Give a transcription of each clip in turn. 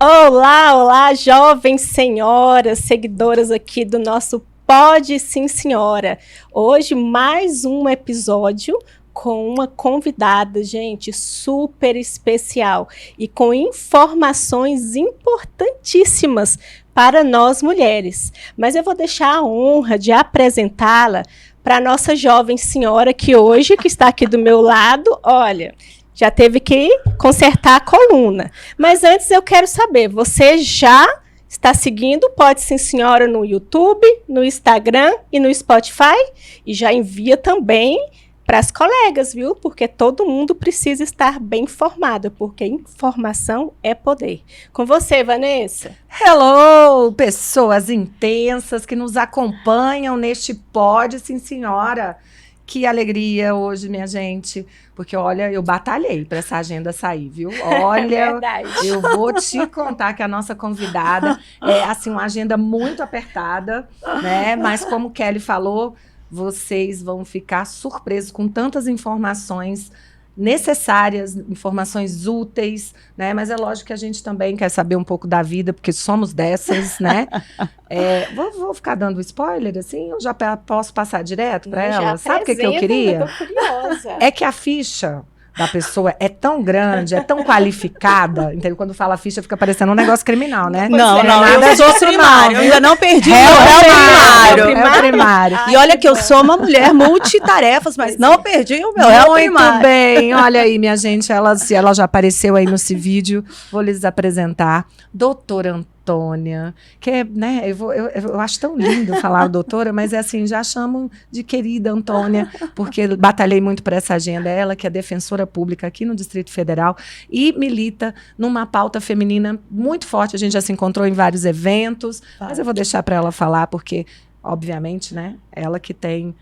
Olá, olá, jovens senhoras, seguidoras aqui do nosso Pode Sim Senhora. Hoje mais um episódio com uma convidada, gente, super especial e com informações importantíssimas para nós mulheres. Mas eu vou deixar a honra de apresentá-la para a nossa jovem senhora que hoje, que está aqui do meu lado, olha, já teve que consertar a coluna. Mas antes eu quero saber, você já está seguindo o Pode Sim Senhora no YouTube, no Instagram e no Spotify? E já envia também para as colegas, viu? Porque todo mundo precisa estar bem informado, porque informação é poder. Com você, Vanessa. Hello, pessoas intensas que nos acompanham neste Pode Sim Senhora. Que alegria hoje, minha gente, porque olha, eu batalhei para essa agenda sair, viu? Olha, eu vou te contar que a nossa convidada é assim uma agenda muito apertada, né? Mas como Kelly falou, vocês vão ficar surpresos com tantas informações necessárias, informações úteis, né? Mas é lógico que a gente também quer saber um pouco da vida, porque somos dessas, né? Vou ficar dando spoiler, assim, ou já posso passar direto para ela? Sabe o que eu queria? Eu tô curiosa. É que a ficha da pessoa é tão grande, é tão qualificada, entendeu? Quando fala ficha, fica parecendo um negócio criminal, né? Não, eu sou primário, eu ainda não perdi o réu primário. É o primário. E olha que eu sou uma mulher multitarefas, mas não perdi o meu réu primário. Muito bem, olha aí, minha gente, se ela já apareceu aí nesse vídeo, vou lhes apresentar. Doutora Antônia, que é, né, eu acho tão lindo falar doutora, mas é assim, já chamo de querida Antônia, porque batalhei muito por essa agenda, ela que é defensora pública aqui no Distrito Federal e milita numa pauta feminina muito forte, a gente já se encontrou em vários eventos, mas eu vou deixar para ela falar, porque, obviamente, né, ela que tem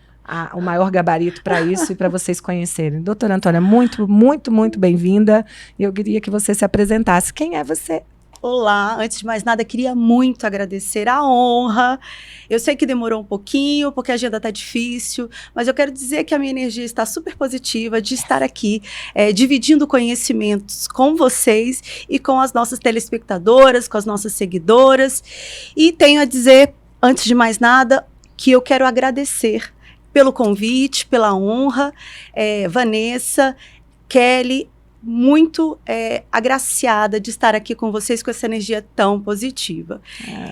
o maior gabarito para isso e para vocês conhecerem. Doutora Antônia, muito, muito, muito bem-vinda, e eu queria que você se apresentasse. Quem é você? Olá, antes de mais nada, queria muito agradecer a honra. Eu sei que demorou um pouquinho, porque a agenda está difícil, mas eu quero dizer que a minha energia está super positiva de estar aqui, dividindo conhecimentos com vocês e com as nossas telespectadoras, com as nossas seguidoras. E tenho a dizer, antes de mais nada, que eu quero agradecer pelo convite, pela honra, Vanessa, Kelly, muito agraciada de estar aqui com vocês com essa energia tão positiva.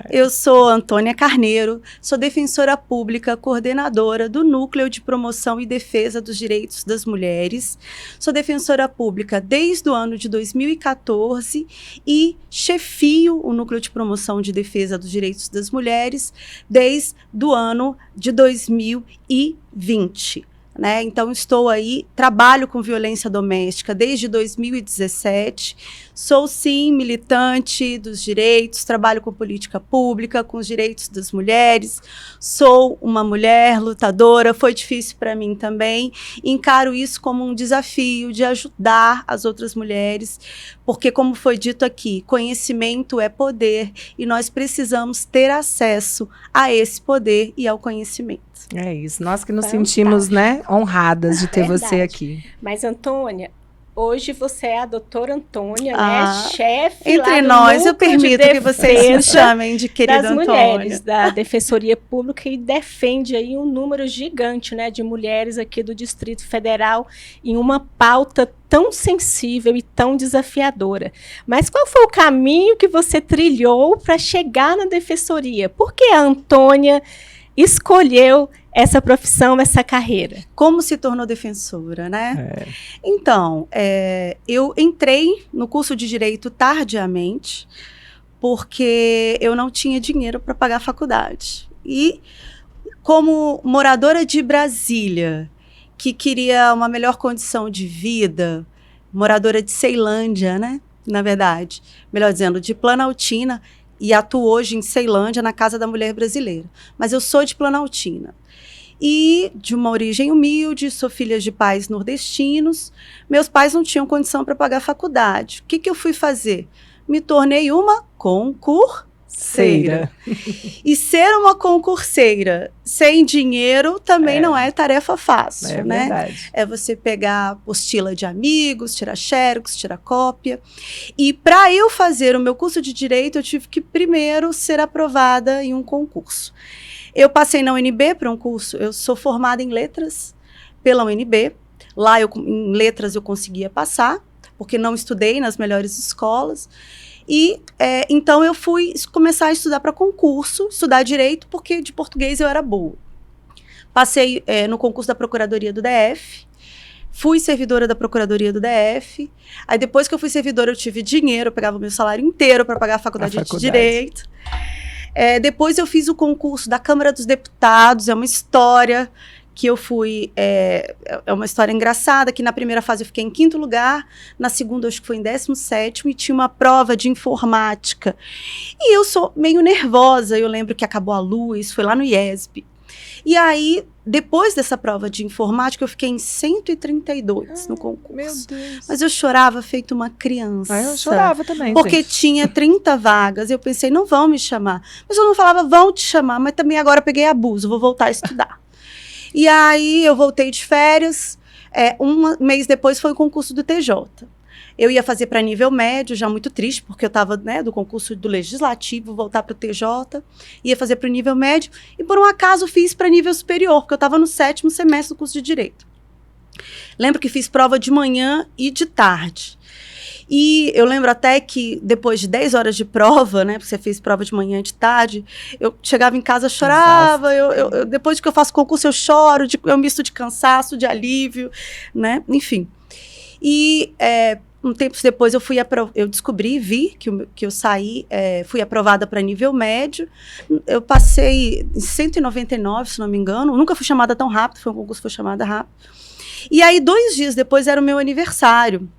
Eu sou Antônia Carneiro, sou defensora pública, coordenadora do Núcleo de Promoção e Defesa dos Direitos das Mulheres. Sou defensora pública desde o ano de 2014 e chefio o Núcleo de Promoção de Defesa dos Direitos das Mulheres desde o ano de 2020. Né? Então, estou aí, trabalho com violência doméstica desde 2017, sou sim militante dos direitos, trabalho com política pública, com os direitos das mulheres, sou uma mulher lutadora, foi difícil para mim também, encaro isso como um desafio de ajudar as outras mulheres, porque como foi dito aqui, conhecimento é poder e nós precisamos ter acesso a esse poder e ao conhecimento. É isso, nós que nos sentimos, né, honradas de ter você aqui. Mas, Antônia, hoje você é a doutora Antônia, né, chefe entre nós, eu permito que vocês me chamem de querida das Antônia. Mulheres da Defensoria Pública e defende aí um número gigante, né, de mulheres aqui do Distrito Federal em uma pauta tão sensível e tão desafiadora. Mas qual foi o caminho que você trilhou para chegar na Defensoria? Por que a Antônia escolheu essa profissão, essa carreira? Como se tornou defensora, né? Então, eu entrei no curso de Direito tardiamente, porque eu não tinha dinheiro para pagar a faculdade. E, como moradora de Brasília, que queria uma melhor condição de vida, moradora de Ceilândia, né? Na verdade, melhor dizendo, de Planaltina, e atuo hoje em Ceilândia, na Casa da Mulher Brasileira. Mas eu sou de Planaltina. E de uma origem humilde, sou filha de pais nordestinos. Meus pais não tinham condição para pagar a faculdade. O que eu fui fazer? Me tornei uma concurseira. E ser uma concurseira sem dinheiro também não é tarefa fácil, né? Verdade. É você pegar apostila de amigos, tirar xerox, tirar cópia. E para eu fazer o meu curso de Direito, eu tive que primeiro ser aprovada em um concurso. Eu passei na UNB para um curso, eu sou formada em letras pela UNB. Lá, em letras, eu conseguia passar, porque não estudei nas melhores escolas. E então eu fui começar a estudar para concurso, estudar direito, porque de português eu era boa. Passei no concurso da Procuradoria do DF, fui servidora da Procuradoria do DF. Aí depois que eu fui servidora, eu tive dinheiro, eu pegava o meu salário inteiro para pagar a faculdade de Direito. Depois eu fiz o concurso da Câmara dos Deputados, é uma história que eu fui, é uma história engraçada, que na primeira fase eu fiquei em 5º lugar, na segunda eu acho que foi em 17º, e tinha uma prova de informática. E eu sou meio nervosa, eu lembro que acabou a luz, foi lá no IESB. E aí, depois dessa prova de informática, eu fiquei em 132 no concurso. Meu Deus. Mas eu chorava feito uma criança. Eu chorava também, porque gente. tinha 30 vagas, eu pensei, não vão me chamar. Mas eu não falava, vão te chamar, mas também agora eu peguei abuso, vou voltar a estudar. E aí eu voltei de férias, um mês depois foi o concurso do TJ. Eu ia fazer para nível médio, já muito triste, porque eu estava do concurso do Legislativo, voltar para o TJ, ia fazer para o nível médio, e por um acaso fiz para nível superior, porque eu estava no 7º semestre do curso de Direito. Lembro que fiz prova de manhã e de tarde. E eu lembro até que depois de 10 horas de prova, né, porque você fez prova de manhã e de tarde, eu chegava em casa, chorava, depois que eu faço concurso eu choro, eu misto de cansaço, de alívio, né, enfim. E um tempo depois eu descobri, vi que eu saí, fui aprovada para nível médio, eu passei em 199, se não me engano, nunca fui chamada tão rápido, foi um concurso que foi chamada rápido. E aí 2 dias depois era o meu aniversário,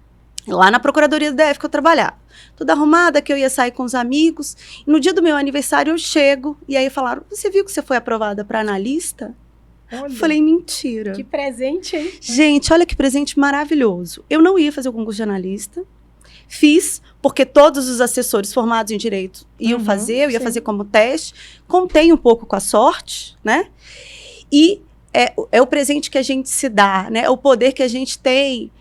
lá na Procuradoria do DF que eu trabalhava. Toda arrumada, que eu ia sair com os amigos. E no dia do meu aniversário eu chego, e aí falaram, você viu que você foi aprovada para analista? Olha. Falei, mentira. Que presente, hein? Gente, olha que presente maravilhoso. Eu não ia fazer o concurso de analista. Fiz, porque todos os assessores formados em Direito iam fazer, eu ia fazer como teste. Contei um pouco com a sorte, né? E é o presente que a gente se dá, né? É o poder que a gente tem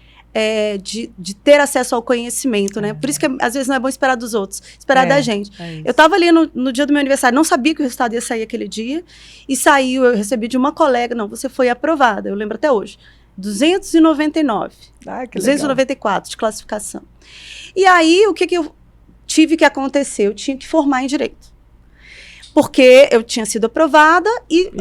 de ter acesso ao conhecimento, né? Por isso que às vezes não é bom esperar dos outros, esperar da gente. Eu estava ali no dia do meu aniversário, não sabia que o resultado ia sair aquele dia, e saiu, eu recebi de uma colega, não, você foi aprovada, eu lembro até hoje, 299, 294 de classificação. E aí, o que eu tive que acontecer? Eu tinha que formar em Direito. Porque eu tinha sido aprovada e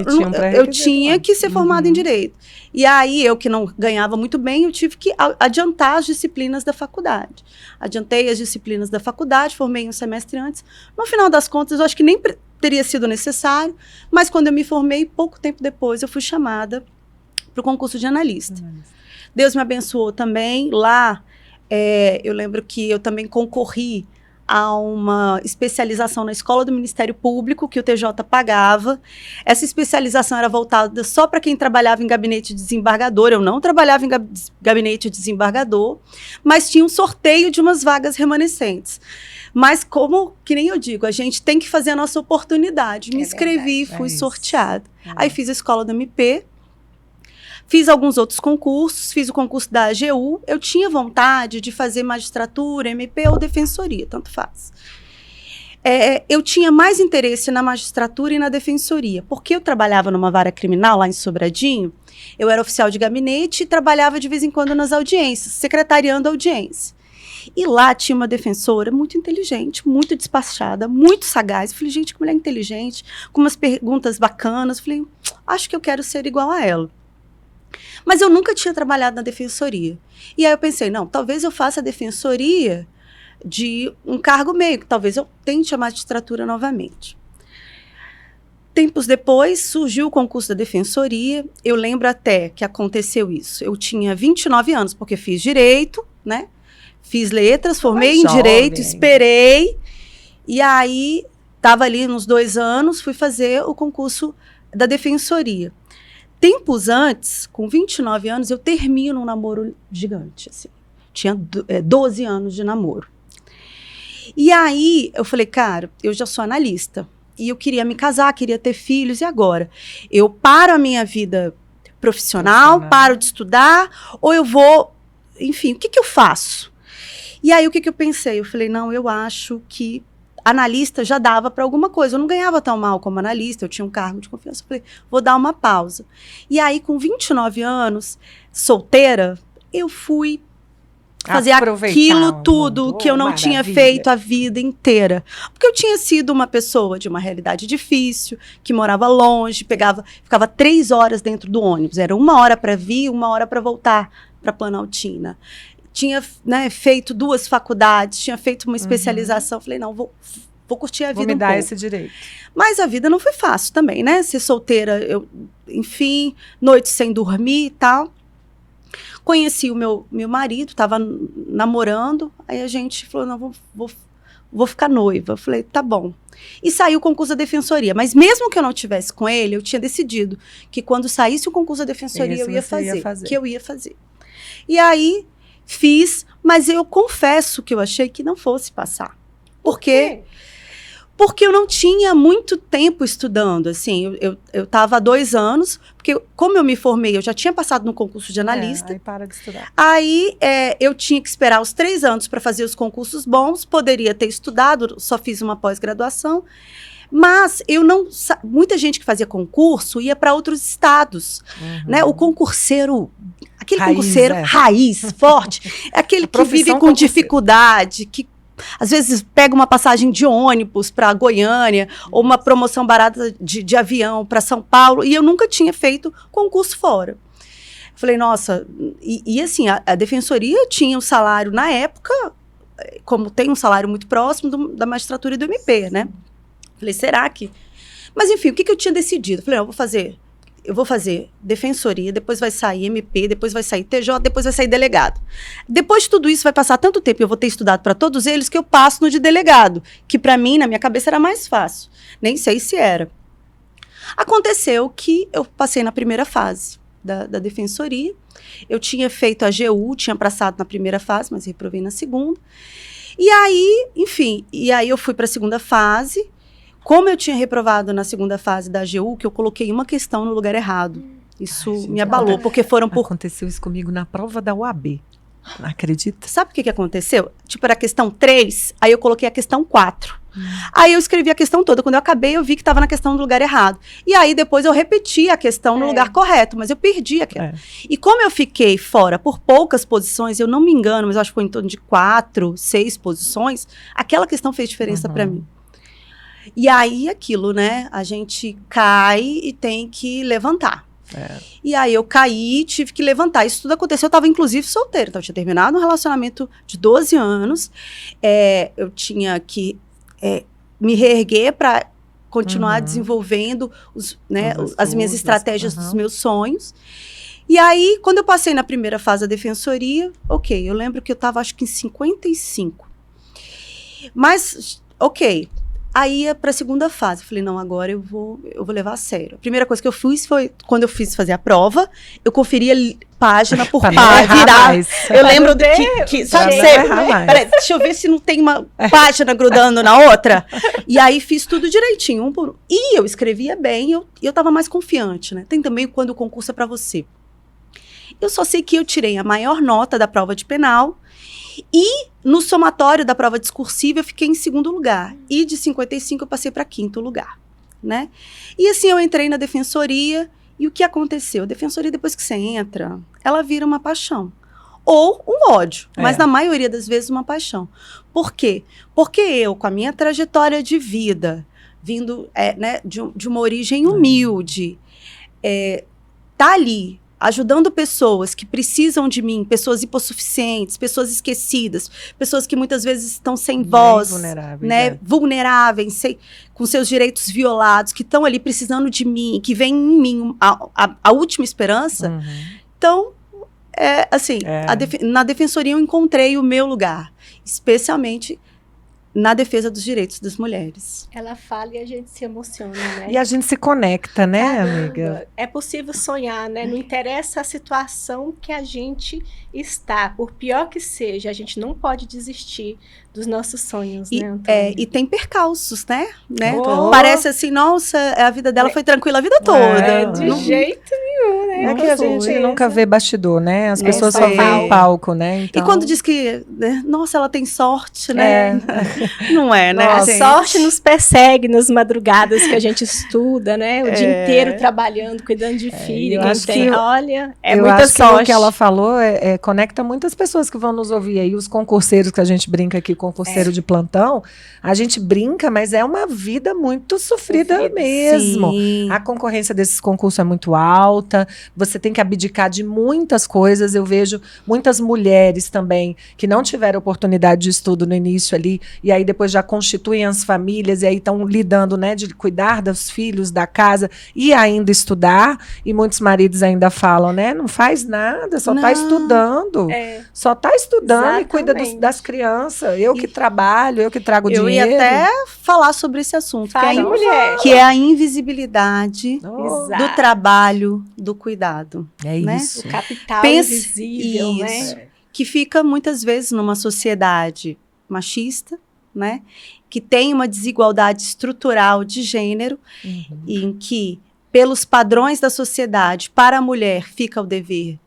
eu tinha que ser formada em Direito. E aí, eu que não ganhava muito bem, eu tive que adiantar as disciplinas da faculdade. Adiantei as disciplinas da faculdade, formei um semestre antes. No final das contas, eu acho que nem teria sido necessário, mas quando eu me formei, pouco tempo depois, eu fui chamada para o concurso de analista. Deus me abençoou também. Lá, eu lembro que eu também concorri a uma especialização na Escola do Ministério Público, que o TJ pagava. Essa especialização era voltada só para quem trabalhava em gabinete de desembargador. Eu não trabalhava em gabinete de desembargador, mas tinha um sorteio de umas vagas remanescentes. Mas que nem eu digo, a gente tem que fazer a nossa oportunidade. Me inscrevi, fui sorteada. Aí fiz a escola do MP, fiz alguns outros concursos, fiz o concurso da AGU. Eu tinha vontade de fazer magistratura, MP ou defensoria, tanto faz. Eu tinha mais interesse na magistratura e na defensoria, porque eu trabalhava numa vara criminal lá em Sobradinho, eu era oficial de gabinete e trabalhava de vez em quando nas audiências, secretariando a audiência. E lá tinha uma defensora muito inteligente, muito despachada, muito sagaz. Eu falei, gente, que mulher inteligente, com umas perguntas bacanas. Eu falei, acho que eu quero ser igual a ela. Mas eu nunca tinha trabalhado na defensoria. E aí eu pensei, não, talvez eu faça a defensoria de um cargo meio, talvez eu tente a magistratura novamente. Tempos depois, surgiu o concurso da defensoria. Eu lembro até que aconteceu isso. Eu tinha 29 anos, porque fiz direito, né? Fiz letras, formei em direito, esperei. E aí, estava ali nos 2 anos, fui fazer o concurso da defensoria. Tempos antes, com 29 anos, eu termino um namoro gigante. Assim. Tinha 12 anos de namoro. E aí, eu falei, cara, eu já sou analista. E eu queria me casar, queria ter filhos, e agora? Eu paro a minha vida profissional, paro de estudar, ou eu vou... Enfim, o que que eu faço? E aí, o que que eu pensei? Eu falei, não, eu acho que analista já dava para alguma coisa. Eu não ganhava tão mal como analista, eu tinha um cargo de confiança. Eu falei, vou dar uma pausa. E aí, com 29 anos, solteira, eu fui fazer aquilo tudo que eu não tinha feito a vida inteira. Porque eu tinha sido uma pessoa de uma realidade difícil, que morava longe, ficava 3 horas dentro do ônibus. Era 1 hora para vir, 1 hora para voltar para Planaltina. Tinha, né, feito 2 faculdades, tinha feito uma especialização. Falei, não, vou curtir a vida vou me dar esse direito. Mas a vida não foi fácil também, né? Ser solteira, enfim, noite sem dormir e tal. Conheci o meu marido, estava namorando, aí a gente falou, não, vou ficar noiva. Eu falei, tá bom. E saiu o concurso da defensoria. Mas mesmo que eu não tivesse com ele, eu tinha decidido que quando saísse o concurso da defensoria, eu ia fazer. Que eu ia fazer. E aí, fiz, mas eu confesso que eu achei que não fosse passar. Por quê? Porque eu não tinha muito tempo estudando, assim, eu estava há 2 anos, porque como eu me formei, eu já tinha passado no concurso de analista. Aí para de estudar. Aí eu tinha que esperar os 3 anos para fazer os concursos bons, poderia ter estudado, só fiz uma pós-graduação, mas eu não... Muita gente que fazia concurso ia para outros estados, né? O concurseiro... Aquele concurseiro raiz, forte, é aquele que vive com dificuldade, que às vezes pega uma passagem de ônibus para Goiânia, ou uma promoção barata de avião para São Paulo, e eu nunca tinha feito concurso fora. Falei, nossa, e assim, a defensoria tinha um salário, na época, como tem um salário muito próximo da magistratura e do MP, né? Falei, será que... Mas enfim, o que eu tinha decidido? Falei, não, eu vou fazer defensoria, depois vai sair MP, depois vai sair TJ, depois vai sair delegado. Depois de tudo isso, vai passar tanto tempo, eu vou ter estudado para todos eles, que eu passo no de delegado, que para mim, na minha cabeça, era mais fácil. Nem sei se era. Aconteceu que eu passei na primeira fase da defensoria, eu tinha feito a AGU, tinha passado na primeira fase, mas reprovei na segunda. E aí, enfim, eu fui para a segunda fase. Como eu tinha reprovado na segunda fase da AGU, que eu coloquei uma questão no lugar errado. Isso me abalou, porque foram por... Aconteceu isso comigo na prova da UAB. Acredita? Sabe o que aconteceu? Tipo, era a questão 3, aí eu coloquei a questão 4. Aí eu escrevi a questão toda. Quando eu acabei, eu vi que estava na questão no lugar errado. E aí, depois, eu repeti a questão no lugar correto, mas eu perdi aquela. E como eu fiquei fora por poucas posições, eu não me engano, mas eu acho que foi em torno de 4, 6 posições, aquela questão fez diferença para mim. E aí, aquilo, né? A gente cai e tem que levantar. E aí, eu caí, tive que levantar. Isso tudo aconteceu, eu estava, inclusive, solteira. Então, eu tinha terminado um relacionamento de 12 anos. Eu tinha que me reerguer para continuar desenvolvendo as minhas estratégias dos meus sonhos. E aí, quando eu passei na primeira fase da defensoria, eu lembro que eu estava, acho que em 55. Mas, aí ia para a segunda fase. Eu falei, não, agora eu vou levar a sério. A primeira coisa que eu fiz foi, quando eu fiz fazer a prova, eu conferia página por página, virar. Eu lembro que sabe, peraí, deixa eu ver se não tem uma página grudando na outra. E aí fiz tudo direitinho, um por um. E eu escrevia bem, eu estava mais confiante, né? Tem também quando o concurso é para você. Eu só sei que eu tirei a maior nota da prova de penal. E no somatório da prova discursiva eu fiquei em 2º lugar. E de 55 eu passei para 5º lugar, né? E assim eu entrei na defensoria. E o que aconteceu? A defensoria, depois que você entra, ela vira uma paixão. Ou um ódio, mas na maioria das vezes uma paixão. Por quê? Porque eu, com a minha trajetória de vida, vindo né, de uma origem humilde, tá ali, ajudando pessoas que precisam de mim, pessoas hipossuficientes, pessoas esquecidas, pessoas que muitas vezes estão sem voz, vulneráveis, com seus direitos violados, que estão ali precisando de mim, que vem em mim a última esperança. Então, na defensoria eu encontrei o meu lugar, especialmente na defesa dos direitos das mulheres. Ela fala e a gente se emociona, né? E a gente se conecta, né, Caramba, amiga? é possível sonhar, né? Não interessa a situação que a gente está, por pior que seja, a gente não pode desistir dos nossos sonhos, né, Antônia? E tem percalços, né? Oh. Parece assim, nossa, a vida dela foi tranquila a vida toda. De Não- jeito nenhum, né? É que a gente Beleza. nunca vê bastidor, né? As pessoas só sei. veem o palco, né? Então... E quando diz que, né, nossa, ela tem sorte, né? Não é, né? A gente? sorte nos persegue nas madrugadas que a gente estuda, né? O dia inteiro trabalhando, cuidando de filho. eu Quem acho tem, que- olha, é eu muita acho que sorte. o que ela falou conecta muitas pessoas que vão nos ouvir aí, os concurseiros que a gente brinca aqui, concurseiro de plantão, a gente brinca, mas é uma vida muito sofrida mesmo. Sim. A concorrência desses concursos é muito alta, você tem que abdicar de muitas coisas. Eu vejo muitas mulheres também que não tiveram oportunidade de estudo no início ali, e aí depois já constituem as famílias, e aí estão lidando, né, de cuidar dos filhos, da casa, e ainda estudar, e muitos maridos ainda falam, né, não faz nada, só está Não. estudando. É. Só está estudando e cuida Exatamente. das crianças. Eu que trabalho, eu que trago Eu dinheiro. ia até falar sobre esse assunto, Fala, que, mulher. que é a invisibilidade Oh, Exato. do trabalho, do cuidado. é né? isso. O capital Pense- invisível, isso. né? Que fica muitas vezes numa sociedade machista, né? Que tem uma desigualdade estrutural de gênero, Uhum. em que, pelos padrões da sociedade, para a mulher fica o dever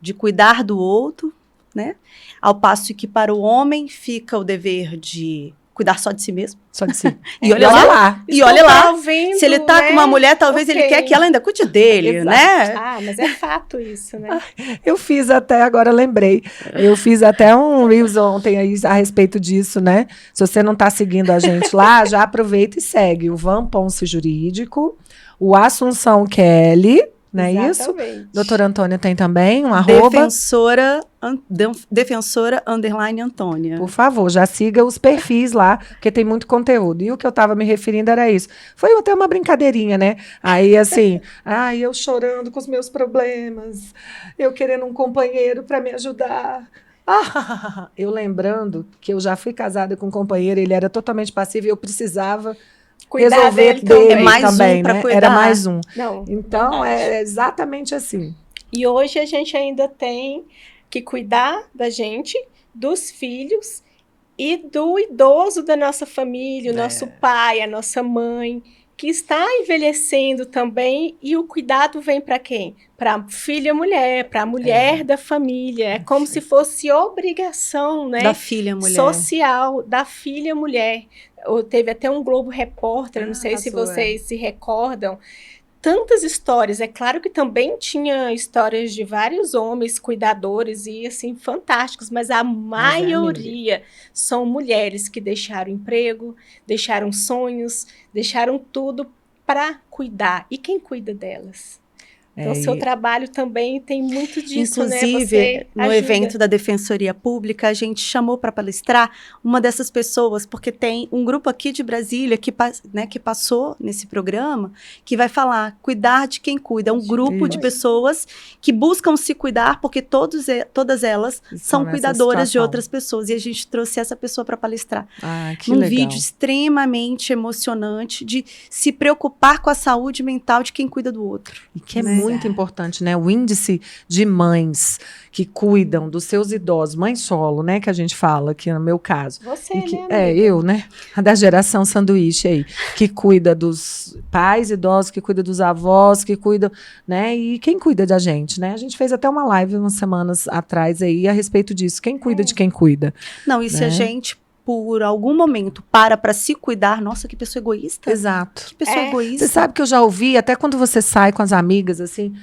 de cuidar do outro, né? Ao passo que para o homem fica o dever de cuidar só de si mesmo. Só de si. E olha lá. E olha lá. Vendo, Se ele tá com uma mulher, talvez ele quer que ela ainda cuide dele, Exato. né? Ah, mas é fato isso, né? Eu fiz até, agora lembrei, eu fiz até um Reels ontem aí a respeito disso, né? Se você não tá seguindo a gente lá, já aproveita e segue o Van Ponce Jurídico, o Assunção Kelly, não é isso? Exatamente. Doutora Antônia tem também um arroba. Defensora __ Antônia. Por favor, já siga os perfis lá, porque tem muito conteúdo. E o que eu estava me referindo era isso. Foi até uma brincadeirinha, né? Aí, assim, eu chorando com os meus problemas, eu querendo um companheiro para me ajudar. Eu lembrando que eu já fui casada com um companheiro, ele era totalmente passivo e eu precisava Cuidar resolver dele dele também. É mais um também, pra né? cuidar. Era mais um. Não. Então, é exatamente assim. E hoje a gente ainda tem que cuidar da gente, dos filhos e do idoso da nossa família, o nosso pai, a nossa mãe, que está envelhecendo também, e o cuidado vem para quem? Para a filha mulher, para a mulher da família. É como se fosse obrigação, né? Da filha mulher. Social da filha mulher. Teve até um Globo Repórter, não sei se passou, vocês se recordam. Tantas histórias, é claro que também tinha histórias de vários homens cuidadores e assim fantásticos, mas a maioria são mulheres que deixaram emprego, deixaram sonhos, deixaram tudo para cuidar. E quem cuida delas? Então, o seu trabalho também tem muito disso, Inclusive, né? Você no ajuda. evento da Defensoria Pública, a gente chamou para palestrar uma dessas pessoas, porque tem um grupo aqui de Brasília que passou nesse programa, que vai falar, cuidar de quem cuida. É um grupo de pessoas que buscam se cuidar, porque todas elas são nessa cuidadoras de situação. outras pessoas. E a gente trouxe essa pessoa para palestrar. Que Num legal. vídeo extremamente emocionante de se preocupar com a saúde mental de quem cuida do outro. E que é muito importante, né? O índice de mães que cuidam dos seus idosos, mãe solo, né? Que a gente fala, que no meu caso. Você, E que, né, amiga? eu, né? A da geração sanduíche aí, que cuida dos pais idosos, que cuida dos avós, que cuida, né? E quem cuida da gente, né? A gente fez até uma live umas semanas atrás aí a respeito disso. Quem cuida de quem cuida? Não, e se a gente, por algum momento, para se cuidar, nossa, que pessoa egoísta. Exato. Que pessoa egoísta. Você sabe que eu já ouvi, até quando você sai com as amigas, assim,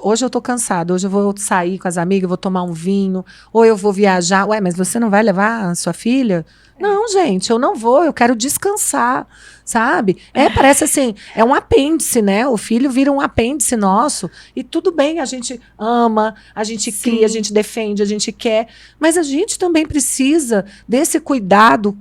hoje eu tô cansada, hoje eu vou sair com as amigas, vou tomar um vinho, ou eu vou viajar. Ué, mas você não vai levar a sua filha? Não, gente, eu não vou, eu quero descansar, sabe? Parece assim, é um apêndice, né? O filho vira um apêndice nosso, e tudo bem, a gente ama, a gente cria, a gente defende, a gente quer, mas a gente também precisa desse cuidado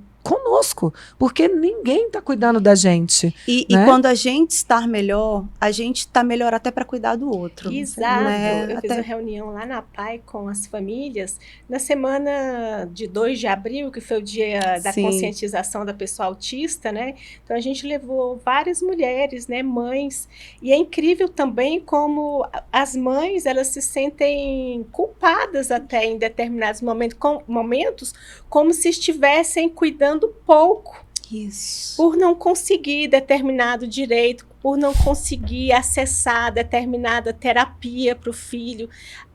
conosco, porque ninguém está cuidando da gente. E né? quando a gente está melhor, a gente está melhor até para cuidar do outro. Exato. Né? Eu fiz uma reunião lá na PAI com as famílias na semana de 2 de abril, que foi o dia da conscientização da pessoa autista, né? Então a gente levou várias mulheres, né, mães, e é incrível também como as mães, elas se sentem culpadas até em determinados momentos, como se estivessem cuidando pouco. Isso. Por não conseguir determinado direito, por não conseguir acessar determinada terapia para o filho.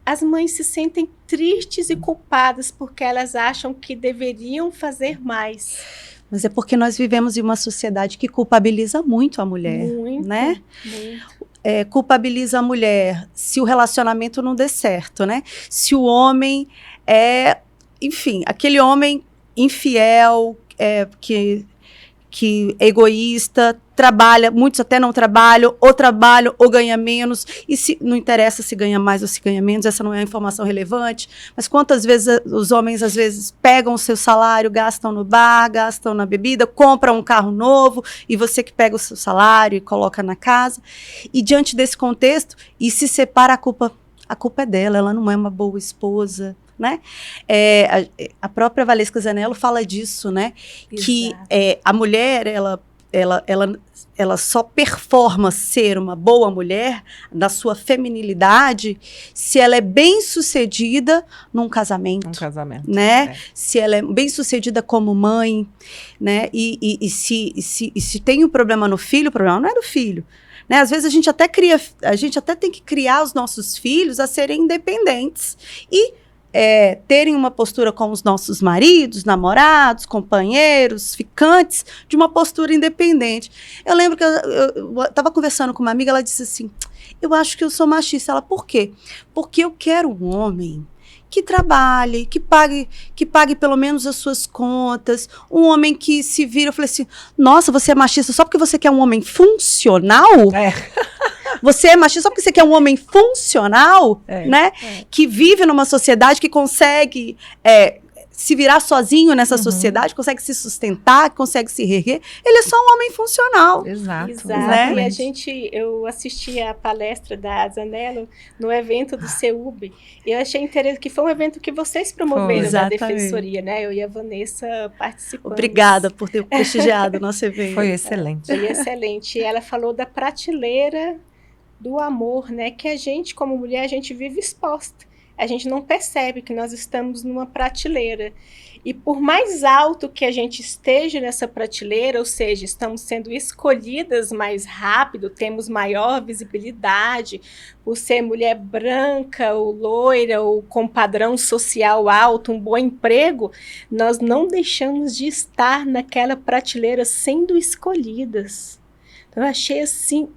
As mães se sentem tristes e culpadas porque elas acham que deveriam fazer mais. Mas é porque nós vivemos em uma sociedade que culpabiliza muito a mulher, Muito, né? muito. Culpabiliza a mulher se o relacionamento não der certo, né? Se o homem é, enfim, aquele homem infiel, que é egoísta, trabalha, muitos até não trabalham ou ganha menos, e não interessa se ganha mais ou se ganha menos, essa não é a informação relevante, mas quantas vezes os homens, às vezes, pegam o seu salário, gastam no bar, gastam na bebida, compram um carro novo, e você que pega o seu salário e coloca na casa, e diante desse contexto, e se separa, a culpa é dela, ela não é uma boa esposa, né? A própria Valesca Zanello fala disso, né? Exato. Que a mulher, ela só performa ser uma boa mulher na sua feminilidade se ela é bem-sucedida num casamento. Né? Se ela é bem-sucedida como mãe, né? E se tem um problema no filho, o problema não é do filho. Né? Às vezes a gente até tem que criar os nossos filhos a serem independentes e terem uma postura com os nossos maridos, namorados, companheiros, ficantes, de uma postura independente. Eu lembro que eu estava conversando com uma amiga, ela disse assim, eu acho que eu sou machista. Ela, por quê? Porque eu quero um homem que trabalhe, que pague pelo menos as suas contas, um homem que se vira. Eu falei assim, nossa, você é machista só porque você quer um homem funcional? Você é machista só porque você quer um homem funcional, né? Que vive numa sociedade que consegue se virar sozinho nessa sociedade, consegue se sustentar, consegue se reerguer. Ele é só um homem funcional. Exato. Né? E eu assisti a palestra da Zanello no evento do CEUB, e eu achei interessante, que foi um evento que vocês promoveram da Defensoria, né? Eu e a Vanessa participamos. Obrigada por ter prestigiado o nosso evento. Foi excelente. Foi excelente. E ela falou da prateleira do amor, né? Que a gente, como mulher, a gente vive exposta. A gente não percebe que nós estamos numa prateleira. E por mais alto que a gente esteja nessa prateleira, ou seja, estamos sendo escolhidas mais rápido, temos maior visibilidade, por ser mulher branca ou loira ou com padrão social alto, um bom emprego, nós não deixamos de estar naquela prateleira sendo escolhidas. Então eu achei assim...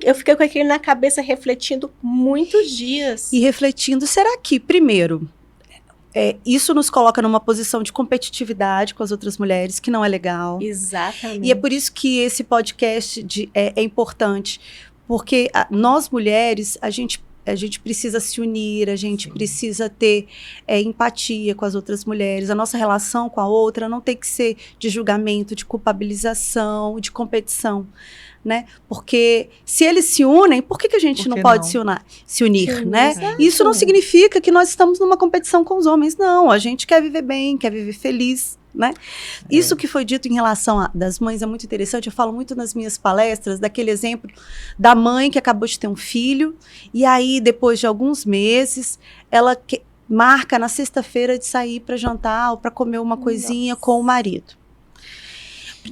Eu fiquei com aquilo na cabeça refletindo muitos dias. E refletindo, será que, primeiro, isso nos coloca numa posição de competitividade com as outras mulheres, que não é legal. Exatamente. E é por isso que esse podcast é importante, porque nós mulheres, a gente precisa se unir, a gente precisa ter empatia com as outras mulheres. A nossa relação com a outra não tem que ser de julgamento, de culpabilização, de competição. Né? Porque se eles se unem, por que a gente não pode se unir? Sim, né? exato. Isso não significa que nós estamos numa competição com os homens, não. A gente quer viver bem, quer viver feliz. Né? Isso que foi dito em relação das mães é muito interessante. Eu falo muito nas minhas palestras daquele exemplo da mãe que acabou de ter um filho e aí depois de alguns meses ela marca na sexta-feira de sair para jantar ou para comer uma coisinha com o marido.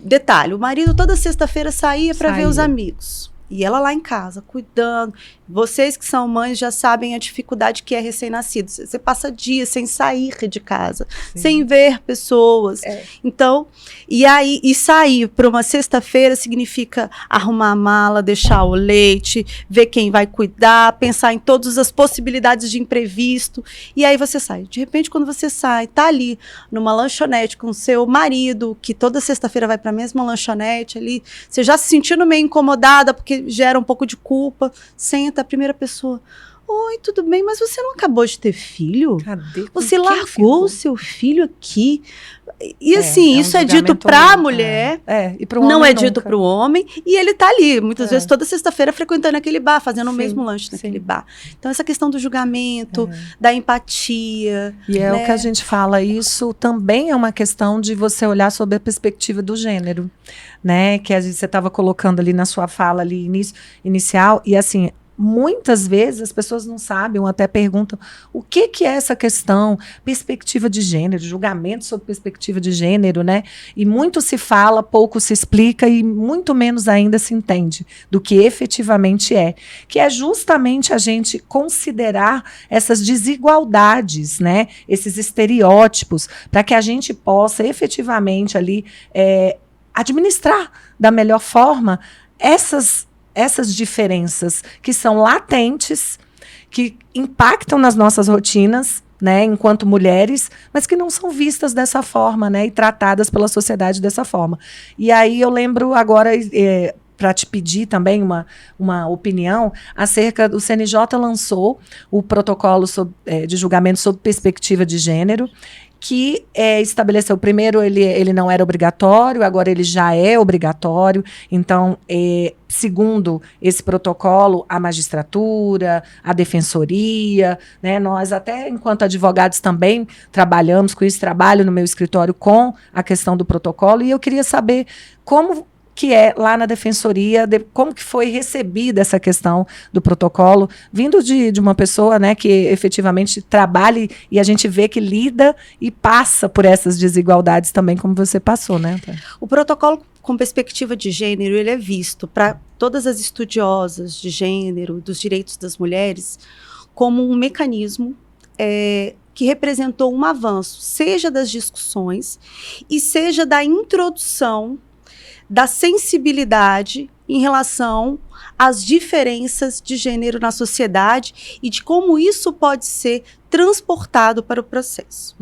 Detalhe, o marido toda sexta-feira saía para ver os amigos. E ela lá em casa, cuidando. Vocês que são mães já sabem a dificuldade que é recém-nascido. Você passa dias sem sair de casa, sem ver pessoas. Então, e sair para uma sexta-feira significa arrumar a mala, deixar o leite, ver quem vai cuidar, pensar em todas as possibilidades de imprevisto. E aí você sai. De repente, quando você sai, tá ali numa lanchonete com seu marido, que toda sexta-feira vai para a mesma lanchonete ali, você já se sentindo meio incomodada, porque gera um pouco de culpa, senta a primeira pessoa. Oi, tudo bem, mas você não acabou de ter filho? Cadê? Você Com quem largou ficou? o seu filho aqui? E assim, um isso é dito julgamento para a muito, mulher, e pro homem não é nunca. dito para o homem, e ele tá ali, muitas É. vezes toda sexta-feira frequentando aquele bar, fazendo o Sim, mesmo lanche naquele sim. bar. Então essa questão do julgamento, da empatia, E é né? o que a gente fala, isso também é uma questão de você olhar sob a perspectiva do gênero, né? Que você estava colocando ali na sua fala ali inicial, e assim, muitas vezes as pessoas não sabem ou até perguntam o que é essa questão, perspectiva de gênero, julgamento sobre perspectiva de gênero, né? E muito se fala, pouco se explica e muito menos ainda se entende do que efetivamente é, que é justamente a gente considerar essas desigualdades, né? Esses estereótipos, para que a gente possa efetivamente ali administrar da melhor forma essas diferenças que são latentes, que impactam nas nossas rotinas, né, enquanto mulheres, mas que não são vistas dessa forma, né, e tratadas pela sociedade dessa forma. E aí eu lembro agora, para te pedir também uma opinião acerca do CNJ lançou o protocolo de julgamento sob perspectiva de gênero, que estabeleceu, primeiro ele não era obrigatório, agora ele já é obrigatório. Então, segundo esse protocolo, a magistratura, a defensoria, né, nós até enquanto advogados também trabalhamos com isso, trabalho no meu escritório com a questão do protocolo, e eu queria saber como que é lá na defensoria, como que foi recebida essa questão do protocolo, vindo de uma pessoa, né, que efetivamente trabalha e a gente vê que lida e passa por essas desigualdades também, como você passou, né? O protocolo com perspectiva de gênero, ele é visto para todas as estudiosas de gênero, dos direitos das mulheres, como um mecanismo que representou um avanço, seja das discussões e seja da introdução da sensibilidade em relação às diferenças de gênero na sociedade e de como isso pode ser transportado para o processo.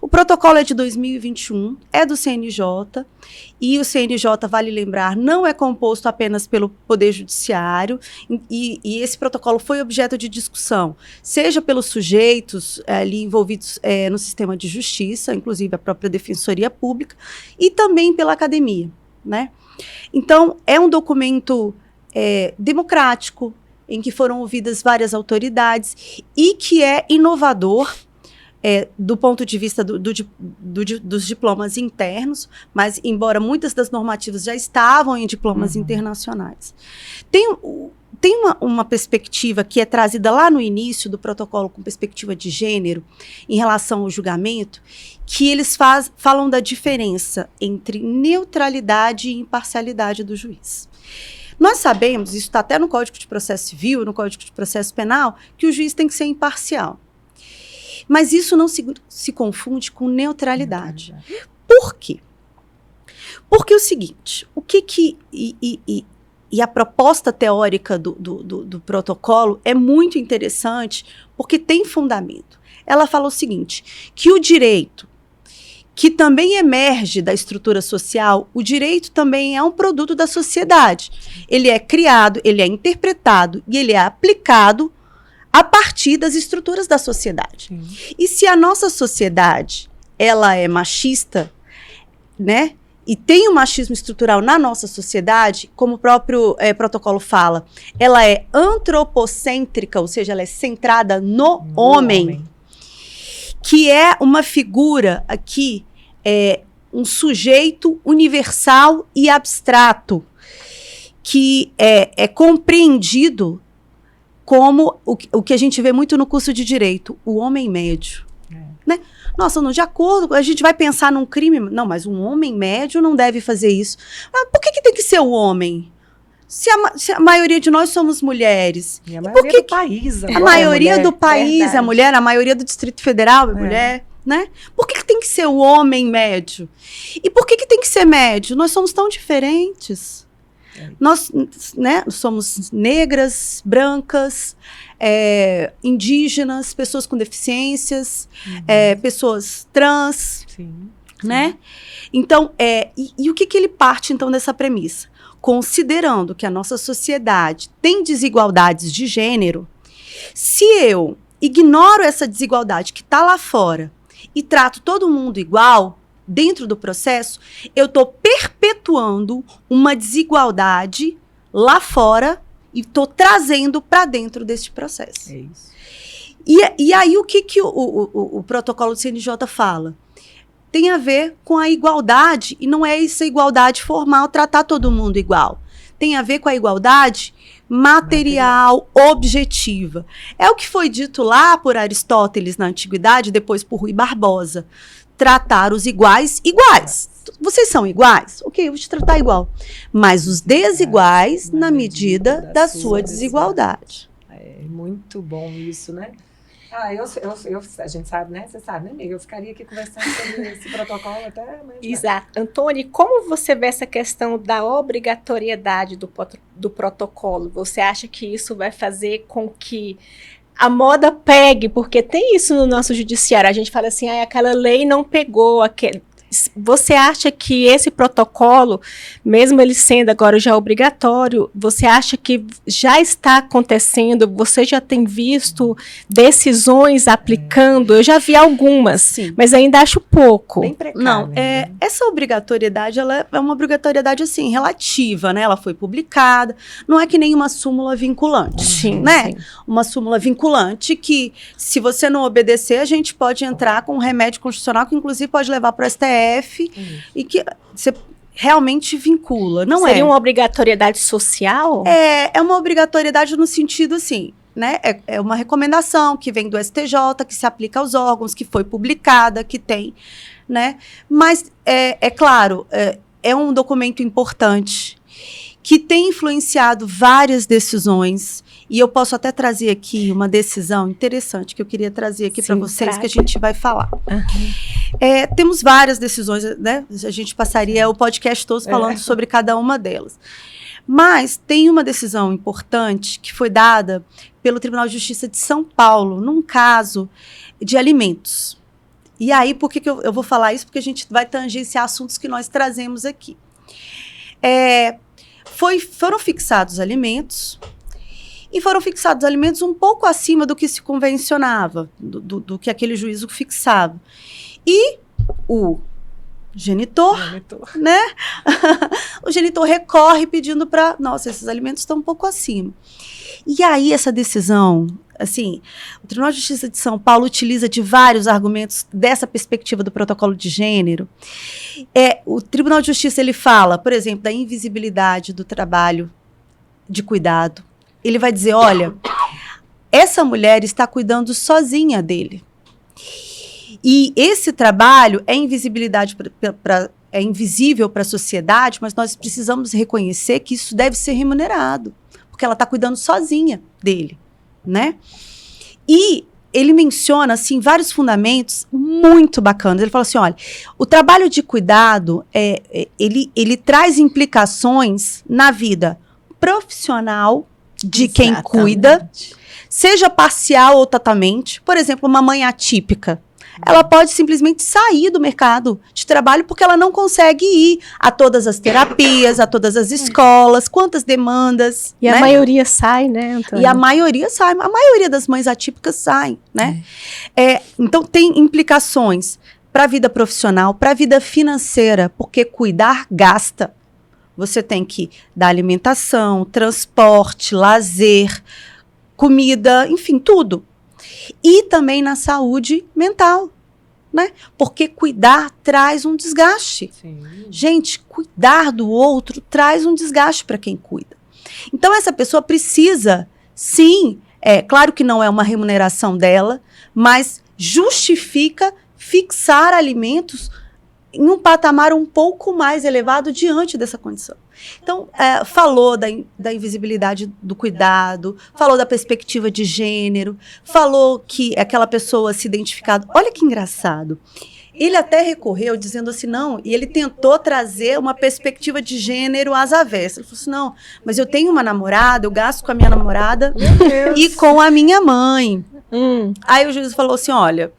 O protocolo é de 2021, é do CNJ, e o CNJ, vale lembrar, não é composto apenas pelo Poder Judiciário, e esse protocolo foi objeto de discussão, seja pelos sujeitos ali envolvidos no sistema de justiça, inclusive a própria Defensoria Pública, e também pela academia, né? Então, é um documento democrático, em que foram ouvidas várias autoridades e que é inovador do ponto de vista dos diplomas internos, mas embora muitas das normativas já estavam em diplomas internacionais. Tem uma perspectiva que é trazida lá no início do protocolo com perspectiva de gênero em relação ao julgamento, que eles falam da diferença entre neutralidade e imparcialidade do juiz. Nós sabemos, isso está até no Código de Processo Civil, no Código de Processo Penal, que o juiz tem que ser imparcial. Mas isso não se confunde com neutralidade. Por quê? Porque é o seguinte, e a proposta teórica do protocolo é muito interessante, porque tem fundamento. Ela fala o seguinte, que o direito, que também emerge da estrutura social, o direito também é um produto da sociedade. Ele é criado, ele é interpretado e ele é aplicado a partir das estruturas da sociedade. Sim. E se a nossa sociedade, ela é machista, né? E tem um machismo estrutural na nossa sociedade, como o próprio protocolo fala, ela é antropocêntrica, ou seja, ela é centrada no homem, que é uma figura aqui, um sujeito universal e abstrato, que é compreendido como o que a gente vê muito no curso de Direito, o homem médio. Né? Nossa, de acordo, a gente vai pensar num crime, não, mas um homem médio não deve fazer isso. Mas por que tem que ser o homem? Se a maioria de nós somos mulheres. E a maioria do país. A maioria do país é mulher, a maioria do Distrito Federal é mulher. Né? Por que tem que ser o homem médio? E por que tem que ser médio? Nós somos tão diferentes. Nós, né, somos negras, brancas, indígenas, pessoas com deficiências, pessoas trans, né? Então, e o que ele parte, então, dessa premissa? Considerando que a nossa sociedade tem desigualdades de gênero, Se eu ignoro essa desigualdade que está lá fora e trato todo mundo igual, dentro do processo, eu estou perpetuando uma desigualdade lá fora e estou trazendo para dentro deste processo. É isso. E aí, o que o protocolo do CNJ fala? Tem a ver com a igualdade, e não é essa igualdade formal, tratar todo mundo igual. Tem a ver com a igualdade material, objetiva. É o que foi dito lá por Aristóteles na Antiguidade, depois por Rui Barbosa. Tratar os iguais, iguais. Vocês são iguais? Ok, eu vou te tratar igual. Mas os desiguais na medida da sua desigualdade. É muito bom isso, né? A gente sabe, né? Você sabe, né, amiga? Eu ficaria aqui conversando sobre esse protocolo até amanhã. Exato. Antônio, como você vê essa questão da obrigatoriedade do protocolo? Você acha que isso vai fazer com que a moda pegue? Porque tem isso no nosso judiciário. A gente fala assim, aquela lei não pegou. Você acha que esse protocolo, mesmo ele sendo agora já obrigatório, você acha que já está acontecendo? Você já tem visto decisões aplicando? Eu já vi algumas, Sim. mas ainda acho pouco. Bem precário, Não, né? essa obrigatoriedade, ela é uma obrigatoriedade, assim, relativa, né? Ela foi publicada, não é que nem uma súmula vinculante, Sim, né? sim. Uma súmula vinculante que, se você não obedecer, a gente pode entrar com um remédio constitucional que, inclusive, pode levar para o STF e que você realmente vincula, não Seria uma obrigatoriedade social? É uma obrigatoriedade no sentido, assim, né? É uma recomendação que vem do STJ, que se aplica aos órgãos, que foi publicada, que tem, né? Mas, claro, é um documento importante que tem influenciado várias decisões, e eu posso até trazer aqui uma decisão interessante que eu queria trazer aqui para vocês, que a gente vai falar. Temos várias decisões, né? A gente passaria o podcast todo falando sobre cada uma delas. Mas tem uma decisão importante que foi dada pelo Tribunal de Justiça de São Paulo, num caso de alimentos. E aí, por que eu vou falar isso? Porque a gente vai tangenciar assuntos que nós trazemos aqui. Foram fixados alimentos, e foram fixados alimentos um pouco acima do que se convencionava, do que aquele juízo fixava. E o genitor, né? O genitor recorre pedindo para... Nossa, esses alimentos estão um pouco acima. E aí, essa decisão... Assim, o Tribunal de Justiça de São Paulo utiliza de vários argumentos dessa perspectiva do protocolo de gênero. O Tribunal de Justiça, ele fala, por exemplo, da invisibilidade do trabalho de cuidado. Ele vai dizer, olha, essa mulher está cuidando sozinha dele. E esse trabalho é invisível para a sociedade, mas nós precisamos reconhecer que isso deve ser remunerado, porque ela está cuidando sozinha dele. Né? E ele menciona assim vários fundamentos muito bacanas. Ele fala assim, olha, o trabalho de cuidado ele traz implicações na vida profissional de quem cuida, seja parcial ou totalmente. Por exemplo, uma mãe atípica, ela pode simplesmente sair do mercado de trabalho porque ela não consegue ir a todas as terapias, a todas as escolas, quantas demandas. E né? a maioria sai, né, Antônio? E a maioria sai, a maioria das mães atípicas saem, né? Então tem implicações para a vida profissional, para a vida financeira, porque cuidar gasta. Você tem que dar alimentação, transporte, lazer, comida, enfim, tudo. E também na saúde mental, né? Porque cuidar traz um desgaste. Sim. Gente, cuidar do outro traz um desgaste para quem cuida. Então, essa pessoa precisa, sim, claro que não é uma remuneração dela, mas justifica fixar alimentos em um patamar um pouco mais elevado diante dessa condição. Então, falou da invisibilidade do cuidado, falou da perspectiva de gênero, falou que aquela pessoa se identificada... Olha que engraçado. Ele até recorreu dizendo assim, não, e ele tentou trazer uma perspectiva de gênero às avessas. Ele falou assim, não, mas eu tenho uma namorada, eu gasto com a minha namorada e com a minha mãe. Aí o juiz falou assim, olha...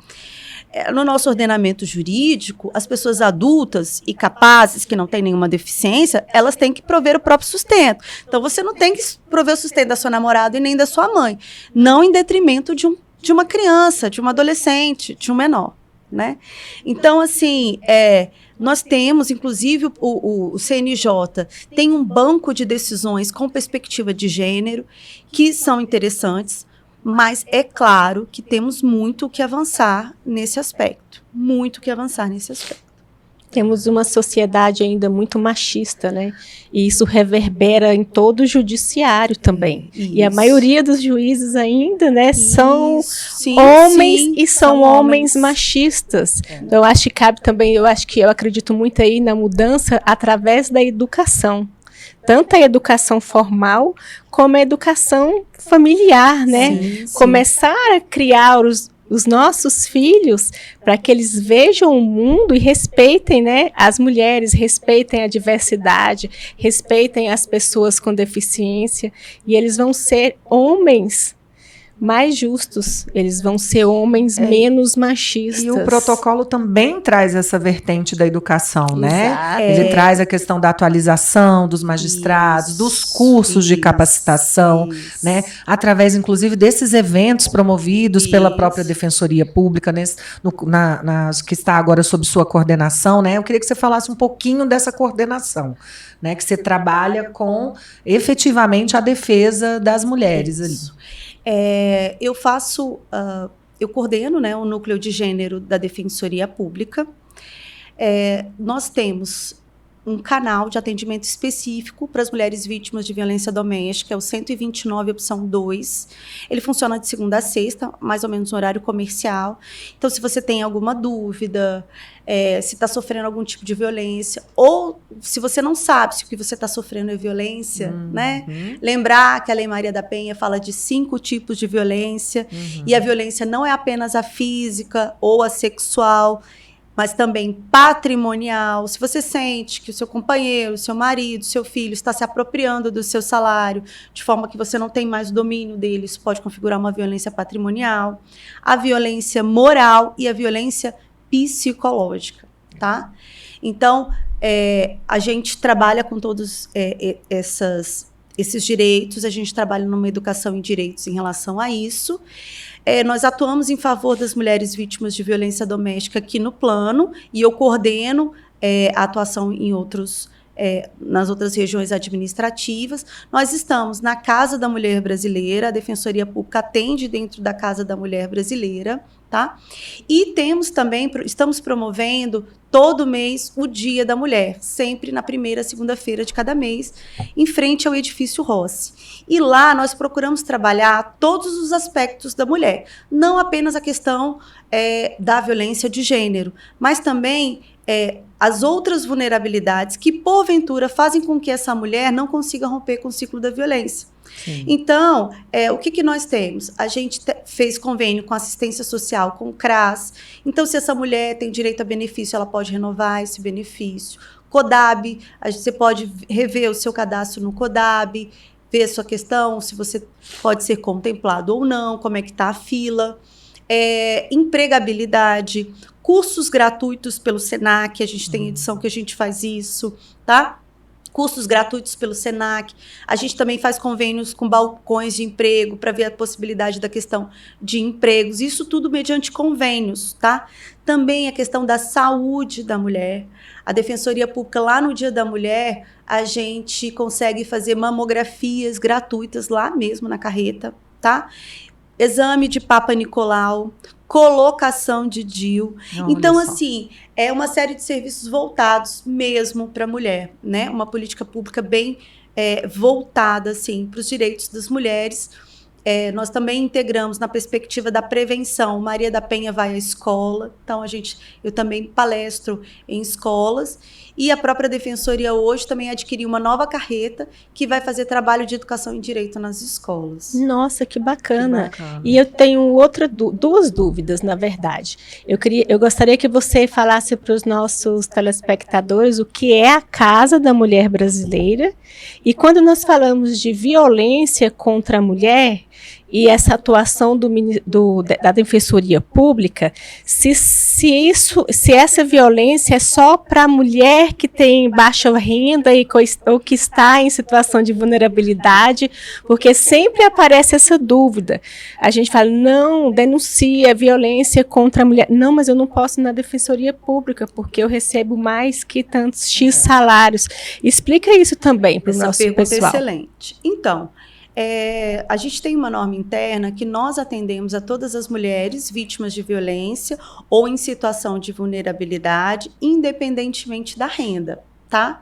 no nosso ordenamento jurídico, as pessoas adultas e capazes, que não têm nenhuma deficiência, elas têm que prover o próprio sustento. Então, você não tem que prover o sustento da sua namorada e nem da sua mãe, não em detrimento de uma criança, de uma adolescente, de um menor, né? Então, assim, nós temos, inclusive, o CNJ tem um banco de decisões com perspectiva de gênero que são interessantes, mas é claro que temos muito o que avançar nesse aspecto. Muito o que avançar nesse aspecto. Temos uma sociedade ainda muito machista, né? E isso reverbera em todo o judiciário também. Isso. E a maioria dos juízes ainda, né, são Sim, homens sim, e são homens machistas. Então, eu acho que cabe também, eu acredito muito aí na mudança através da educação. Tanto a educação formal como a educação familiar, né? Sim. Começar a criar os nossos filhos para que eles vejam o mundo e respeitem, né, as mulheres, respeitem a diversidade, respeitem as pessoas com deficiência, e eles vão ser homens mais justos, eles vão ser homens menos machistas. E o protocolo também traz essa vertente da educação, né? Exato. Ele traz a questão da atualização dos magistrados, dos cursos de capacitação, né? Através, inclusive, desses eventos promovidos pela própria Defensoria Pública, que está agora sob sua coordenação, né? Eu queria que você falasse um pouquinho dessa coordenação, né? Que você trabalha com, efetivamente, a defesa das mulheres ali. Eu coordeno, né, o núcleo de gênero da Defensoria Pública. Nós temos um canal de atendimento específico para as mulheres vítimas de violência doméstica, é o 129, opção 2. Ele funciona de segunda a sexta, mais ou menos no horário comercial. Então, se você tem alguma dúvida, se está sofrendo algum tipo de violência, ou se você não sabe se o que você está sofrendo é violência, né? Lembrar que a Lei Maria da Penha fala de 5 tipos de violência, e a violência não é apenas a física ou a sexual, mas também patrimonial. Se você sente que o seu companheiro, seu marido, seu filho está se apropriando do seu salário de forma que você não tem mais o domínio dele, isso pode configurar uma violência patrimonial. A violência moral e a violência psicológica, tá? Então, a gente trabalha com todos esses direitos, a gente trabalha numa educação em direitos em relação a isso. Nós atuamos em favor das mulheres vítimas de violência doméstica aqui no plano, e eu coordeno a atuação em nas outras regiões administrativas. Nós estamos na Casa da Mulher Brasileira, a Defensoria Pública atende dentro da Casa da Mulher Brasileira, tá? E estamos promovendo todo mês o Dia da Mulher, sempre na primeira segunda-feira de cada mês, em frente ao Edifício Rossi. E lá nós procuramos trabalhar todos os aspectos da mulher, não apenas a questão da violência de gênero, mas também as outras vulnerabilidades que, porventura, fazem com que essa mulher não consiga romper com o ciclo da violência. Sim. Então, o que nós temos? A gente fez convênio com assistência social, com o CRAS. Então, se essa mulher tem direito a benefício, ela pode renovar esse benefício. CODAB, você pode rever o seu cadastro no CODAB, ver a sua questão, se você pode ser contemplado ou não, como é que está a fila. Empregabilidade, cursos gratuitos pelo SENAC, a gente tem edição que a gente faz isso, tá? Cursos gratuitos pelo SENAC. A gente também faz convênios com balcões de emprego para ver a possibilidade da questão de empregos. Isso tudo mediante convênios, tá? Também a questão da saúde da mulher. A Defensoria Pública, lá no Dia da Mulher, a gente consegue fazer mamografias gratuitas lá mesmo na carreta, tá? Exame de Papa Nicolau, colocação de DIU. Então, assim, é uma série de serviços voltados mesmo para a mulher, né? Uma política pública bem voltada, assim, para os direitos das mulheres. Nós também integramos na perspectiva da prevenção. Maria da Penha vai à escola, então eu também palestro em escolas, e a própria Defensoria hoje também adquiriu uma nova carreta que vai fazer trabalho de educação em direito nas escolas. Nossa, que bacana. E eu tenho duas dúvidas, na verdade. Eu gostaria que você falasse para os nossos telespectadores o que é a Casa da Mulher Brasileira, e quando nós falamos de violência contra a mulher, e essa atuação da Defensoria Pública, se essa violência é só para a mulher que tem baixa renda ou que está em situação de vulnerabilidade, porque sempre aparece essa dúvida. A gente fala, não, denuncia violência contra a mulher. Não, mas eu não posso ir na Defensoria Pública, porque eu recebo mais que tantos X salários. Explica isso também para o nosso pessoal. Essa pergunta é excelente. Então, a gente tem uma norma interna que nós atendemos a todas as mulheres vítimas de violência ou em situação de vulnerabilidade, independentemente da renda, tá?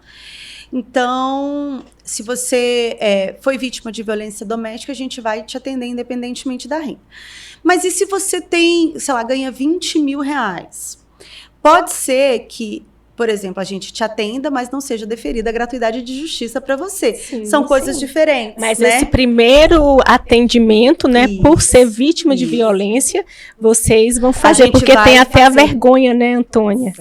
Então, se você foi vítima de violência doméstica, a gente vai te atender independentemente da renda. Mas e se você tem, sei lá, ganha 20 mil reais? Pode ser que, por exemplo, a gente te atenda, mas não seja deferida a gratuidade de justiça para você. Sim, São coisas diferentes. Mas né? esse primeiro atendimento, né, por ser vítima de violência, vocês vão fazer, porque tem até a vergonha, né, Antônia?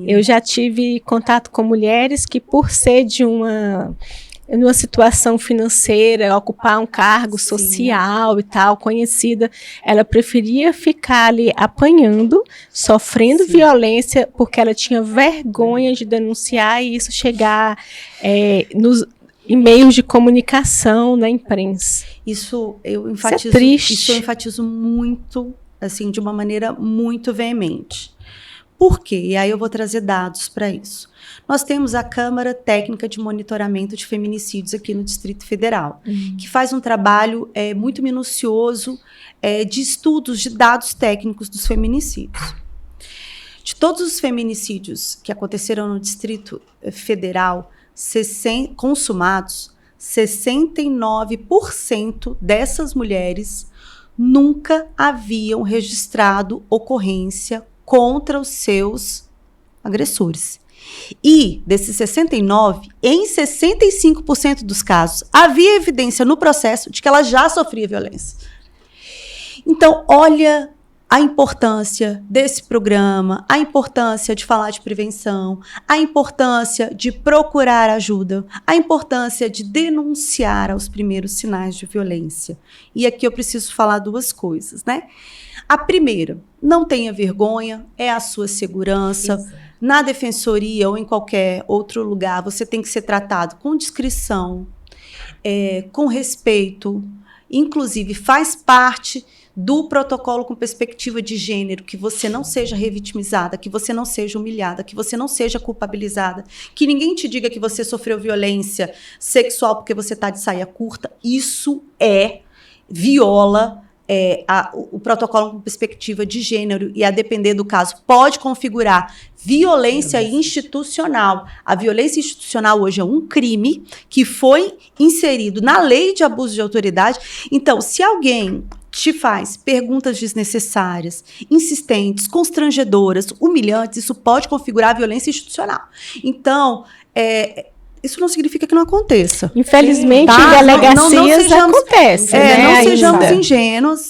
Eu já tive contato com mulheres que, por ser de numa situação financeira, ocupar um cargo social e tal, conhecida, ela preferia ficar ali apanhando, sofrendo violência, porque ela tinha vergonha de denunciar e isso chegar nos e-mails de comunicação na imprensa. Isso eu enfatizo, isso é triste. Isso eu enfatizo muito, assim, de uma maneira muito veemente. Por quê? E aí eu vou trazer dados para isso. Nós temos a Câmara Técnica de Monitoramento de Feminicídios aqui no Distrito Federal, que faz um trabalho muito minucioso de estudos de dados técnicos dos feminicídios. De todos os feminicídios que aconteceram no Distrito Federal consumados, 69% dessas mulheres nunca haviam registrado ocorrência contra os seus agressores. E, desses 69, em 65% dos casos, havia evidência no processo de que ela já sofria violência. Então, olha a importância desse programa, a importância de falar de prevenção, a importância de procurar ajuda, a importância de denunciar os primeiros sinais de violência. E aqui eu preciso falar duas coisas, né? A primeira, não tenha vergonha, é a sua segurança. Exato. Na defensoria ou em qualquer outro lugar, você tem que ser tratado com discrição, com respeito. Inclusive, faz parte do protocolo com perspectiva de gênero, que você não seja revitimizada, que você não seja humilhada, que você não seja culpabilizada, que ninguém te diga que você sofreu violência sexual porque você está de saia curta. Isso viola o protocolo com perspectiva de gênero e, a depender do caso, pode configurar violência institucional. A violência institucional hoje é um crime que foi inserido na lei de abuso de autoridade. Então, se alguém te faz perguntas desnecessárias, insistentes, constrangedoras, humilhantes, isso pode configurar violência institucional. Então, isso não significa que não aconteça. Infelizmente, em delegacias acontece.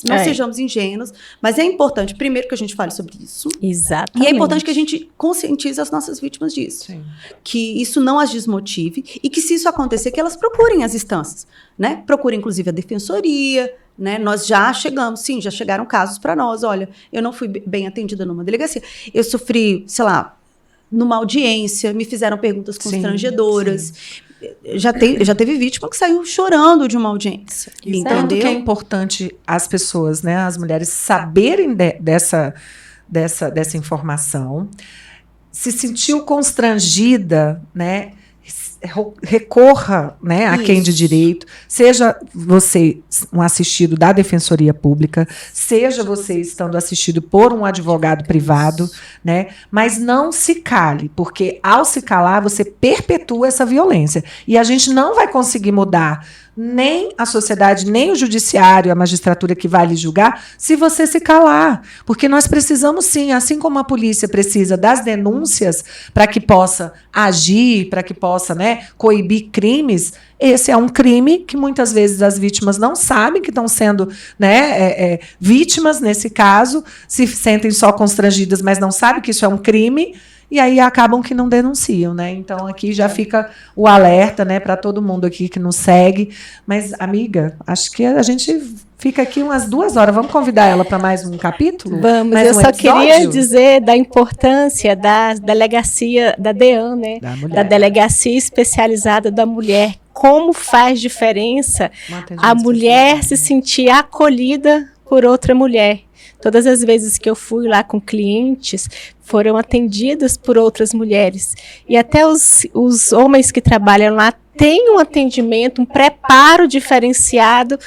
Não sejamos ingênuos, mas é importante, primeiro, que a gente fale sobre isso. Exatamente. E é importante que a gente conscientize as nossas vítimas disso. Sim. Que isso não as desmotive e que, se isso acontecer, que elas procurem as instâncias, né? Procurem, inclusive, a defensoria, né? Nós já chegaram casos para nós. Olha, eu não fui bem atendida numa delegacia. Eu sofri, sei lá, numa audiência, me fizeram perguntas constrangedoras. Já teve vítima que saiu chorando de uma audiência. Tanto que é importante as pessoas, né, as mulheres, saberem dessa informação, se sentiu constrangida, né, recorra, né, a quem de direito, seja você um assistido da Defensoria Pública, seja você estando assistido por um advogado privado, né, mas não se cale, porque ao se calar você perpetua essa violência e a gente não vai conseguir mudar nem a sociedade, nem o judiciário, a magistratura que vai lhe julgar, se você se calar. Porque nós precisamos, sim, assim como a polícia precisa das denúncias para que possa agir, para que possa, né, coibir crimes, esse é um crime que muitas vezes as vítimas não sabem que estão sendo, né, vítimas, nesse caso, se sentem só constrangidas, mas não sabem que isso é um crime. e aí acabam que não denunciam, né? Então aqui já fica o alerta, né, para todo mundo aqui que nos segue. Mas, amiga, acho que a gente fica aqui umas 2 horas. Vamos convidar ela para mais um capítulo? Vamos, mais eu um só episódio? queria dizer da importância da delegacia, da DEAN, né? Da Delegacia Especializada da Mulher. Como faz diferença a mulher se sentir acolhida por outra mulher. Todas as vezes que eu fui lá com clientes, foram atendidas por outras mulheres. E até os homens que trabalham lá têm um atendimento, um preparo diferenciado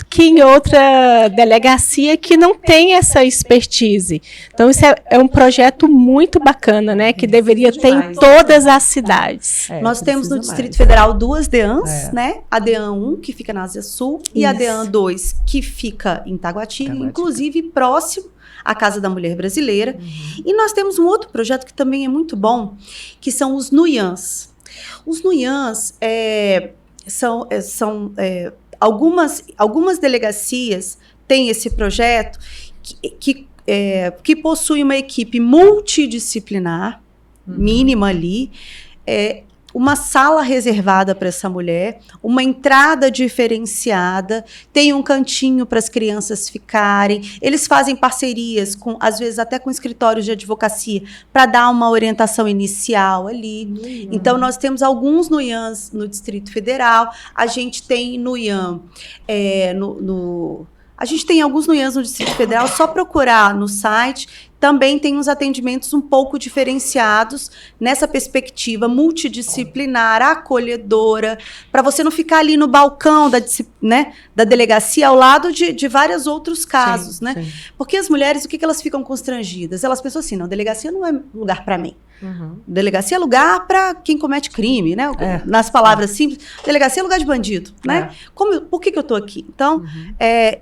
que em outra delegacia que não tem essa expertise. Então, isso é um projeto muito bacana, né? Que deveria ter em todas as cidades. Nós temos no Distrito Federal 2 DEANs, né? A DEAN 1, que fica na Ásia Sul, e a DEAN 2, que fica em Taguatinga, inclusive próximo à Casa da Mulher Brasileira. E nós temos um outro projeto que também é muito bom, que são os NUIANs. Os NUIANs são algumas delegacias têm esse projeto que possui uma equipe multidisciplinar, mínima ali, uma sala reservada para essa mulher, uma entrada diferenciada, tem um cantinho para as crianças ficarem. Eles fazem parcerias, às vezes até com escritórios de advocacia, para dar uma orientação inicial ali. Então, nós temos alguns NUIANs no Distrito Federal, a gente tem NUIAN a gente tem alguns NUIANs no Distrito Federal, só procurar no site. Também tem uns atendimentos um pouco diferenciados nessa perspectiva multidisciplinar, acolhedora, para você não ficar ali no balcão da delegacia ao lado de vários outros casos, né? Sim. Porque as mulheres, o que elas ficam constrangidas? Elas pensam assim, não, delegacia não é lugar para mim. Delegacia é lugar para quem comete crime, né? Nas palavras simples, delegacia é lugar de bandido, né? Por que eu estou aqui? Então, é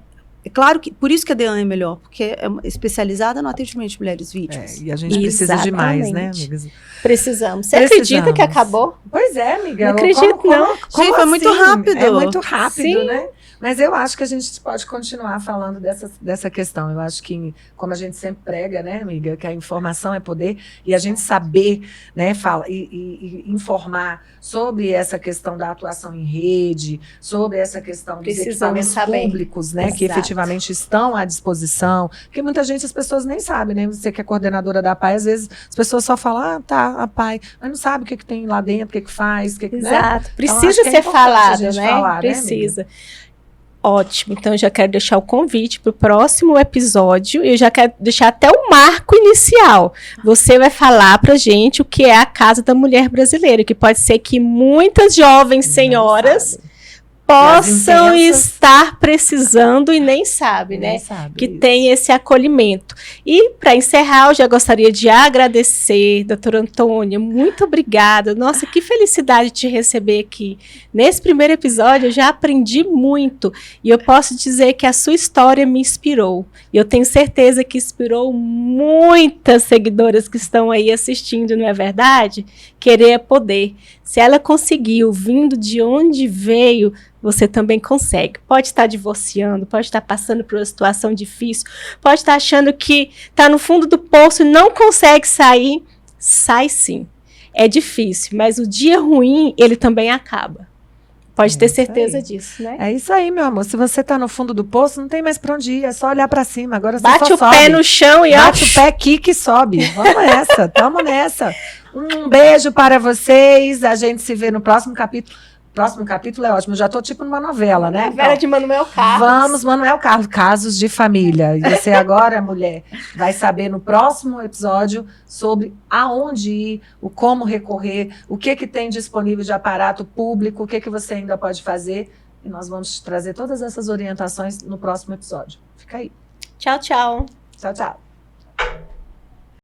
claro que, por isso que a DEAN é melhor, porque é especializada no atendimento de mulheres vítimas. E a gente precisa de mais, né, amigas? Precisamos. Você acredita que acabou? Pois é, amiga. Não acredito, não. Gente, foi muito rápido. É muito rápido, né? Mas eu acho que a gente pode continuar falando dessa questão. Eu acho que, como a gente sempre prega, né, amiga, que a informação é poder, e a gente saber, né, e informar sobre essa questão da atuação em rede, sobre essa questão dos equipamentos públicos, né, que efetivamente estão à disposição, porque muita gente, as pessoas nem sabem, né? Você que é coordenadora da APAI, às vezes as pessoas só falam, a APAI, mas não sabe o que tem lá dentro, o que faz, Exato. Né? Precisa ser falado, né? Falar, precisa. Né, ótimo, então eu já quero deixar o convite para o próximo episódio. Eu já quero deixar até o marco inicial. Você vai falar para a gente o que é a Casa da Mulher Brasileira, que pode ser que muitas jovens senhoras possam estar precisando e nem sabe, né? Que tem esse acolhimento. E, para encerrar, eu já gostaria de agradecer, doutora Antônia, muito obrigada. Nossa, que felicidade te receber aqui. Nesse primeiro episódio, eu já aprendi muito. E eu posso dizer que a sua história me inspirou. E eu tenho certeza que inspirou muitas seguidoras que estão aí assistindo, não é verdade? Querer é poder. Se ela conseguiu, vindo de onde veio, você também consegue. Pode estar divorciando, pode estar passando por uma situação difícil, pode estar achando que está no fundo do poço e não consegue sair. Sai sim. É difícil, mas o dia ruim, ele também acaba. Pode ter certeza disso, né? É isso aí, meu amor. Se você tá no fundo do poço, não tem mais pra onde ir. É só olhar pra cima. Agora você bate só o pé no chão e bate o pé aqui que sobe. Vamos nessa, tamo nessa. Um beijo para vocês. A gente se vê no próximo capítulo. Próximo capítulo é ótimo. Eu já tô tipo numa novela, né? Novela de Manuel Carlos. Vamos, Manuel Carlos. Casos de família. E você agora, mulher, vai saber no próximo episódio sobre aonde ir, o como recorrer, o que tem disponível de aparato público, o que você ainda pode fazer. E nós vamos trazer todas essas orientações no próximo episódio. Fica aí. Tchau, tchau. Tchau, tchau.